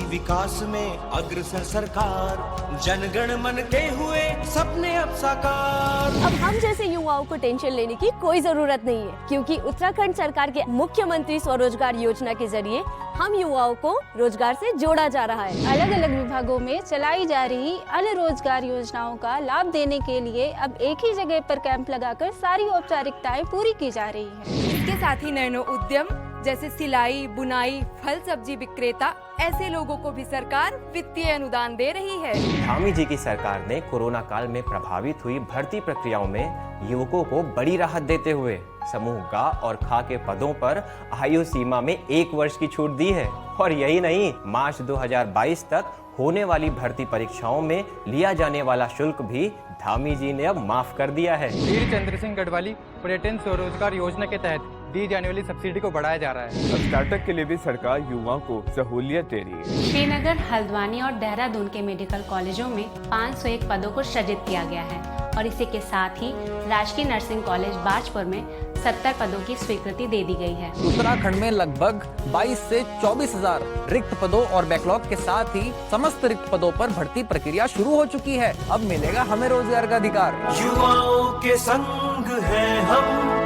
विकास में अग्रसर सरकार, जनगण मन के हुए सपने अब साकार। अब हम जैसे युवाओं को टेंशन लेने की कोई जरूरत नहीं है, क्योंकि उत्तराखंड सरकार के मुख्यमंत्री स्वरोजगार योजना के जरिए हम युवाओं को रोजगार से जोड़ा जा रहा है। अलग अलग विभागों में चलाई जा रही अन्य रोजगार योजनाओं का लाभ देने के लिए अब एक ही जगह पर कैंप लगाकर सारी औपचारिकताएं पूरी की जा रही है। इसके साथ ही नैनो उद्यम जैसे सिलाई, बुनाई, फल सब्जी विक्रेता, ऐसे लोगों को भी सरकार वित्तीय अनुदान दे रही है। धामी जी की सरकार ने कोरोना काल में प्रभावित हुई भर्ती प्रक्रियाओं में युवकों को बड़ी राहत देते हुए समूह ग और ख के पदों पर आयु सीमा में 1 वर्ष की छूट दी है। और यही नहीं, मार्च 2022 तक होने वाली भर्ती परीक्षाओं में लिया जाने वाला शुल्क भी धामी जी ने अब माफ कर दिया है। वीर चंद्र सिंह गढ़वाली पर्यटन स्वरोजगार योजना के तहत दी जाने वाली सब्सिडी को बढ़ाया जा रहा है। अब स्टार्टअप के लिए भी सरकार युवाओं को सहूलियत दे रही है। श्रीनगर, हल्द्वानी और देहरादून के मेडिकल कॉलेजों में 501 पदों को सृजित किया गया है और इसी के साथ ही राजकीय नर्सिंग कॉलेज बाजपुर में 70 पदों की स्वीकृति दे दी गई है। उत्तराखंड में लगभग 22 से 24,000 रिक्त पदों और बैकलॉग के साथ ही समस्त रिक्त पदों पर भर्ती प्रक्रिया शुरू हो चुकी है। अब मिलेगा हमें रोजगार का अधिकार। युवाओं के संग है हम,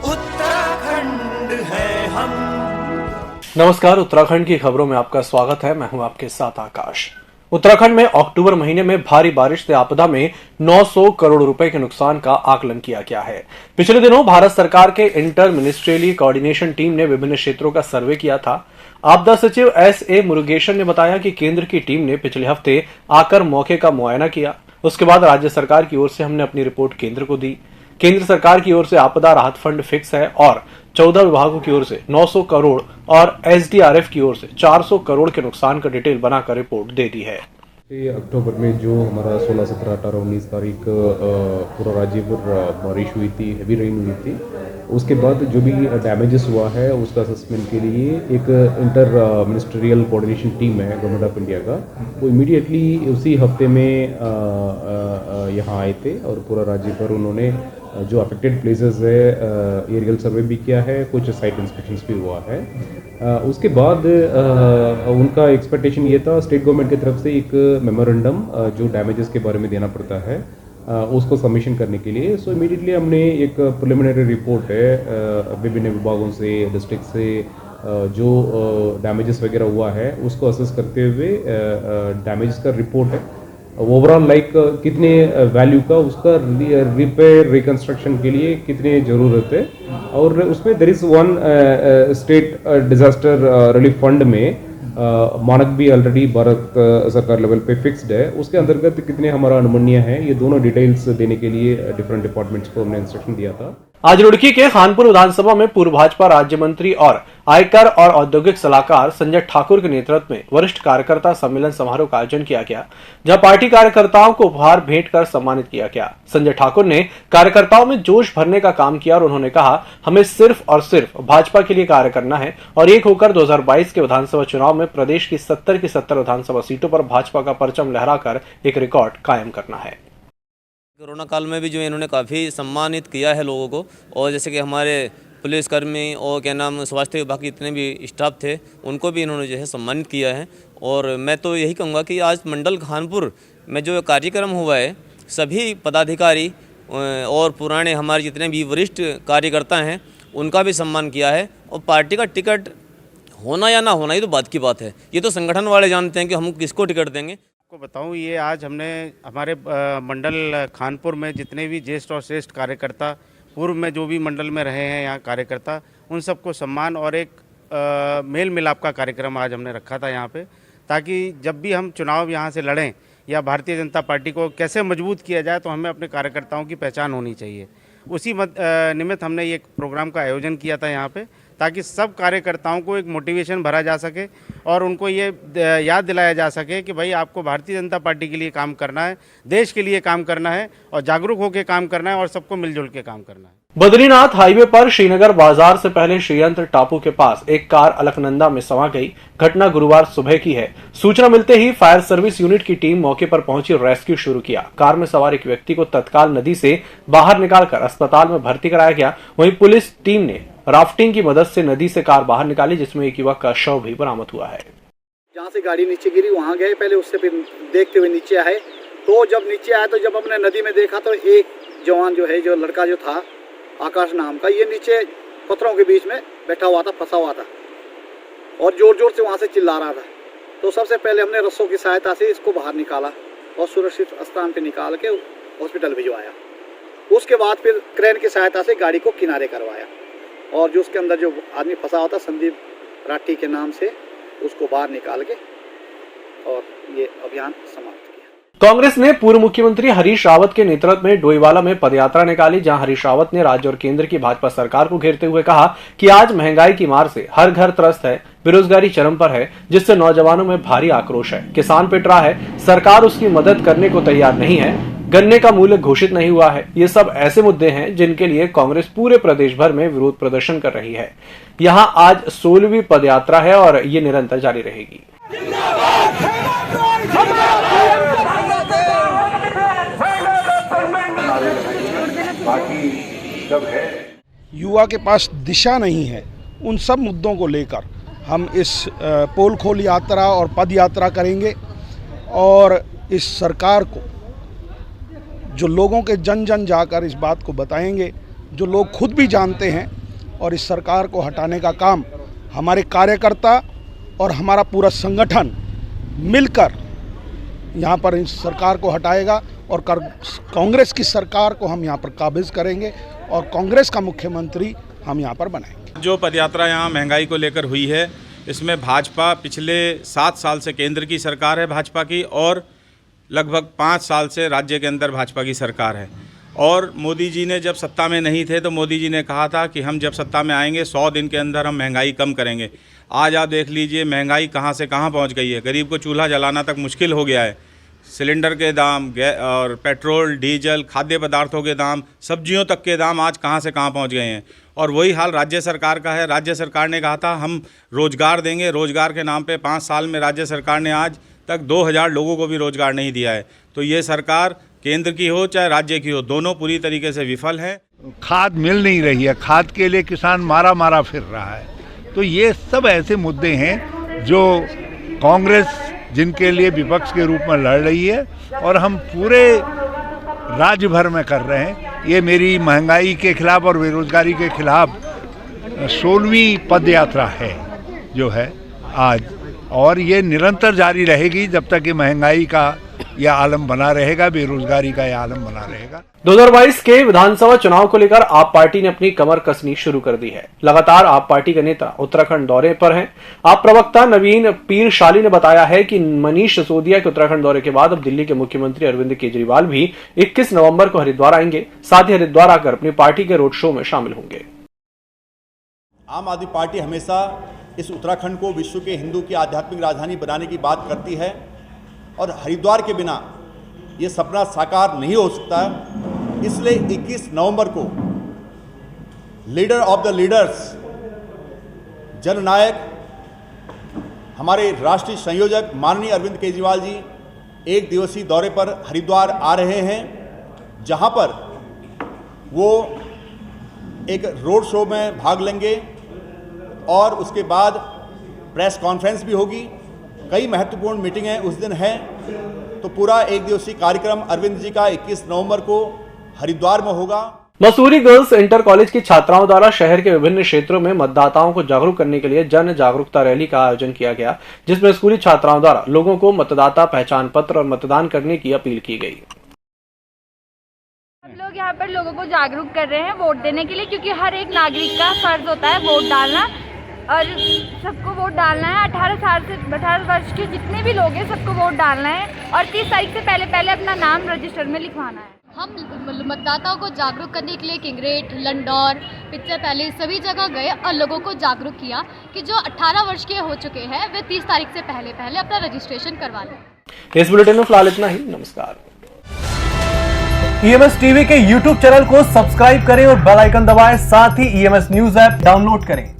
उत्तराखंड है हम। नमस्कार, उत्तराखंड की खबरों में आपका स्वागत है। मैं हूं आपके साथ आकाश। उत्तराखंड में अक्टूबर महीने में भारी बारिश से आपदा में 900 करोड़ रुपए के नुकसान का आकलन किया गया है। पिछले दिनों भारत सरकार के इंटर मिनिस्ट्रियली कोऑर्डिनेशन टीम ने विभिन्न क्षेत्रों का सर्वे किया था। आपदा सचिव S.A. मुरुगेशन ने बताया कि केंद्र की टीम ने पिछले हफ्ते आकर मौके का मुआयना किया। उसके बाद राज्य सरकार की ओर से हमने अपनी रिपोर्ट केंद्र को दी। केंद्र सरकार की ओर से आपदा राहत फंड फिक्स है और 14 विभागों की ओर से 900 करोड़ और SDRF की ओर से 400 करोड़ के नुकसान का डिटेल बनाकर रिपोर्ट दे दी है। अक्टूबर में जो हमारा 16, 17, 18, 19 तारीख पूरा राज्य पर बारिश हुई थी, हेवी रेन हुई थी, उसके बाद जो भी डैमेजेस हुआ है उसका असेसमेंट के लिए एक इंटर मिनिस्ट्रियल कोऑर्डिनेशन टीम है गवर्नमेंट ऑफ इंडिया का, वो इमीडिएटली उसी हफ्ते में यहाँ आए थे और पूरा राज्य पर उन्होंने जो अफेक्टेड प्लेसेस है एरियल सर्वे भी किया है, कुछ साइट इंस्पेक्शंस भी हुआ है। उसके बाद उनका एक्सपेक्टेशन ये था स्टेट गवर्नमेंट की तरफ से एक मेमोरेंडम जो डैमेजेस के बारे में देना पड़ता है उसको सबमिशन करने के लिए। सो इमीडिएटली हमने एक प्रिलिमिनरी रिपोर्ट है विभिन्न विभागों से, डिस्ट्रिक्ट से जो डैमेजेस वगैरह हुआ है उसको असेस करते हुए डैमेजेस का रिपोर्ट है ओवरऑल कितने वैल्यू का उसका रिपेयर रिकंस्ट्रक्शन के लिए कितने ज़रूरत है, और उसमें there is one state disaster relief fund में मानक भी ऑलरेडी भारत सरकार लेवल पे फिक्स्ड है, उसके अंतर्गत कितने हमारा अनुमन्य है, ये दोनों डिटेल्स देने के लिए डिफरेंट डिपार्टमेंट्स को हमने इंस्ट्रक्शन दिया था। आज रुड़की के खानपुर विधानसभा में पूर्व भाजपा राज्य मंत्री और आयकर और औद्योगिक सलाहकार संजय ठाकुर के नेतृत्व में वरिष्ठ कार्यकर्ता सम्मेलन समारोह का आयोजन किया गया, जहां पार्टी कार्यकर्ताओं को उपहार भेंट कर सम्मानित किया गया। संजय ठाकुर ने कार्यकर्ताओं में जोश भरने का काम किया और उन्होंने कहा, हमें सिर्फ और सिर्फ भाजपा के लिए कार्य करना है और एक होकर 2022 के विधानसभा चुनाव में प्रदेश की 70 की 70 विधानसभा सीटों पर भाजपा का परचम लहराकर एक रिकॉर्ड कायम करना है। कोरोना काल में भी जो इन्होंने काफ़ी सम्मानित किया है लोगों को, और जैसे कि हमारे पुलिसकर्मी और क्या नाम स्वास्थ्य विभाग के जितने भी स्टाफ थे उनको भी इन्होंने जो है सम्मानित किया है। और मैं तो यही कहूँगा कि आज मंडल खानपुर में जो कार्यक्रम हुआ है, सभी पदाधिकारी और पुराने हमारे जितने भी वरिष्ठ कार्यकर्ता हैं उनका भी सम्मान किया है। और पार्टी का टिकट होना या ना होना ये तो बात की बात है, ये तो संगठन वाले जानते हैं कि हम किसको टिकट देंगे। आपको बताऊं, ये आज हमने हमारे मंडल खानपुर में जितने भी ज्येष्ठ और श्रेष्ठ कार्यकर्ता पूर्व में जो भी मंडल में रहे हैं यहाँ कार्यकर्ता, उन सबको सम्मान और एक मेल मिलाप का कार्यक्रम आज हमने रखा था यहाँ पे, ताकि जब भी हम चुनाव यहाँ से लड़ें या भारतीय जनता पार्टी को कैसे मजबूत किया जाए तो हमें अपने कार्यकर्ताओं की पहचान होनी चाहिए। उसी निमित्त हमने ये प्रोग्राम का आयोजन किया था यहाँ पे, ताकि सब कार्यकर्ताओं को एक मोटिवेशन भरा जा सके और उनको ये याद दिलाया जा सके कि भाई आपको भारतीय जनता पार्टी के लिए काम करना है, देश के लिए काम करना है और जागरूक होकर काम करना है और सबको मिलजुल के काम करना है। बद्रीनाथ हाईवे पर श्रीनगर बाजार से पहले श्रीयंत्र टापू के पास एक कार अलकनंदा में समा गई। घटना गुरुवार सुबह की है। सूचना मिलते ही फायर सर्विस यूनिट की टीम मौके पर पहुंची और रेस्क्यू शुरू किया। कार में सवार एक व्यक्ति को तत्काल नदी से बाहर निकालकर अस्पताल में भर्ती कराया गया। वहीं पुलिस टीम ने राफ्टिंग की मदद से नदी से कार बाहर निकाली, जिसमें एक युवक का शव भी बरामद हुआ है। जहाँ से गाड़ी नीचे गिरी वहाँ गए पहले, उससे फिर देखते हुए नीचे आए। तो जब नीचे आए तो जब हमने नदी में देखा तो एक जवान जो है, जो लड़का जो था आकाश नाम का, ये नीचे पत्थरों के बीच में बैठा हुआ था, फंसा हुआ था और जोर जोर से वहाँ से चिल्ला रहा था। तो सबसे पहले हमने रस्सों की सहायता से इसको बाहर निकाला और सुरक्षित स्थान पे निकाल के हॉस्पिटल भिजवाया। उसके बाद फिर क्रेन की सहायता से गाड़ी को किनारे करवाया और जो उसके अंदर जो आदमी फंसा हुआ था संदीप राठी के नाम से, उसको बाहर निकाल के और ये अभियान समाप्त किया। कांग्रेस ने पूर्व मुख्यमंत्री हरीश रावत के नेतृत्व में डोईवाला में पदयात्रा निकाली, जहां हरीश रावत ने राज्य और केंद्र की भाजपा सरकार को घेरते हुए कहा कि आज महंगाई की मार से हर घर त्रस्त है, बेरोजगारी चरम पर है, जिससे नौजवानों में भारी आक्रोश है। किसान पिट रहा है, सरकार उसकी मदद करने को तैयार नहीं है, गन्ने का मूल्य घोषित नहीं हुआ है। ये सब ऐसे मुद्दे हैं जिनके लिए कांग्रेस पूरे प्रदेश भर में विरोध प्रदर्शन कर रही है। यहाँ आज 16वीं पदयात्रा है और ये निरंतर जारी रहेगी। युवा के पास दिशा नहीं है, उन सब मुद्दों को लेकर हम इस पोल खोल यात्रा और पद यात्रा करेंगे और इस सरकार को, जो लोगों के जन जन जाकर इस बात को बताएंगे, जो लोग खुद भी जानते हैं, और इस सरकार को हटाने का काम हमारे कार्यकर्ता और हमारा पूरा संगठन मिलकर यहाँ पर इस सरकार को हटाएगा और कांग्रेस की सरकार को हम यहाँ पर काबिज करेंगे और कांग्रेस का मुख्यमंत्री हम यहाँ पर बनाएंगे। जो पदयात्रा यहाँ महंगाई को लेकर हुई है, इसमें भाजपा पिछले 7 साल से केंद्र की सरकार है भाजपा की, और लगभग 5 साल से राज्य के अंदर भाजपा की सरकार है। और मोदी जी ने जब सत्ता में नहीं थे तो मोदी जी ने कहा था कि हम जब सत्ता में आएंगे 100 दिन के अंदर हम महंगाई कम करेंगे। आज आप देख लीजिए महंगाई कहाँ से कहाँ पहुँच गई है। गरीब को चूल्हा जलाना तक मुश्किल हो गया है। सिलेंडर के दाम, और पेट्रोल, डीजल, खाद्य पदार्थों के दाम, सब्जियों तक के दाम आज कहाँ से कहाँ पहुँच गए हैं। और वही हाल राज्य सरकार का है। राज्य सरकार ने कहा था हम रोज़गार देंगे, रोज़गार के नाम पे 5 साल में राज्य सरकार ने आज तक 2000 लोगों को भी रोज़गार नहीं दिया है। तो ये सरकार केंद्र की हो चाहे राज्य की हो, दोनों पूरी तरीके से विफल है। खाद मिल नहीं रही है, खाद के लिए किसान मारा फिर रहा है। तो ये सब ऐसे मुद्दे हैं जो कांग्रेस जिनके लिए विपक्ष के रूप में लड़ रही है और हम पूरे राज्य भर में कर रहे हैं। ये मेरी महंगाई के खिलाफ और बेरोजगारी के खिलाफ 16वीं पद यात्रा है जो है आज, और ये निरंतर जारी रहेगी जब तक ये महंगाई का यह आलम बना रहेगा, बेरोजगारी का यह आलम बना रहेगा। 2022 के विधानसभा चुनाव को लेकर आप पार्टी ने अपनी कमर कसनी शुरू कर दी है। लगातार आप पार्टी के नेता उत्तराखंड दौरे पर हैं। आप प्रवक्ता नवीन पीरशाली ने बताया है कि मनीष सिसोदिया के उत्तराखंड दौरे के बाद अब दिल्ली के मुख्यमंत्री अरविंद केजरीवाल भी 21 नवंबर को हरिद्वार आएंगे। साथ ही हरिद्वार आकर अपनी पार्टी के रोड शो में शामिल होंगे। आम आदमी पार्टी हमेशा इस उत्तराखंड को विश्व के हिंदू की आध्यात्मिक राजधानी बनाने की बात करती है और हरिद्वार के बिना ये सपना साकार नहीं हो सकता है। इसलिए 21 नवंबर को लीडर ऑफ द लीडर्स, जननायक, हमारे राष्ट्रीय संयोजक माननीय अरविंद केजरीवाल जी 1 दिवसीय दौरे पर हरिद्वार आ रहे हैं, जहां पर वो एक रोड शो में भाग लेंगे और उसके बाद प्रेस कॉन्फ्रेंस भी होगी। कई महत्वपूर्ण मीटिंगें उस दिन हैं। तो पूरा 1 दिवसीय कार्यक्रम अरविंद जी का 21 नवंबर को हरिद्वार में होगा। मसूरी गर्ल्स इंटर कॉलेज की छात्राओं द्वारा शहर के विभिन्न क्षेत्रों में मतदाताओं को जागरूक करने के लिए जन जागरूकता रैली का आयोजन किया गया, जिसमें स्कूली छात्राओं द्वारा लोगों को मतदाता पहचान पत्र और मतदान करने की अपील की गई। हम लोग यहाँ पर लोगों को जागरूक कर रहे हैं वोट देने के लिए, क्योंकि हर एक नागरिक का फर्ज होता है वोट डालना और सबको वोट डालना है। 18 वर्ष के जितने भी लोग हैं सबको वोट डालना है और 30 तारीख से पहले अपना नाम रजिस्टर में लिखवाना है। हम मतदाताओं को जागरूक करने के लिए किंगरेट, लंडौर, पिक्चर पैलेस सभी जगह गए और लोगों को जागरूक किया कि जो 18 वर्ष के हो चुके हैं वे 30 तारीख से पहले अपना रजिस्ट्रेशन करवा लें। इस बुलेटिन में फिलहाल इतना ही। नमस्कार। EMS टीवी के YouTube चैनल को सब्सक्राइब करें और बेल आइकन दबाएं। साथ ही EMS न्यूज ऐप डाउनलोड करें।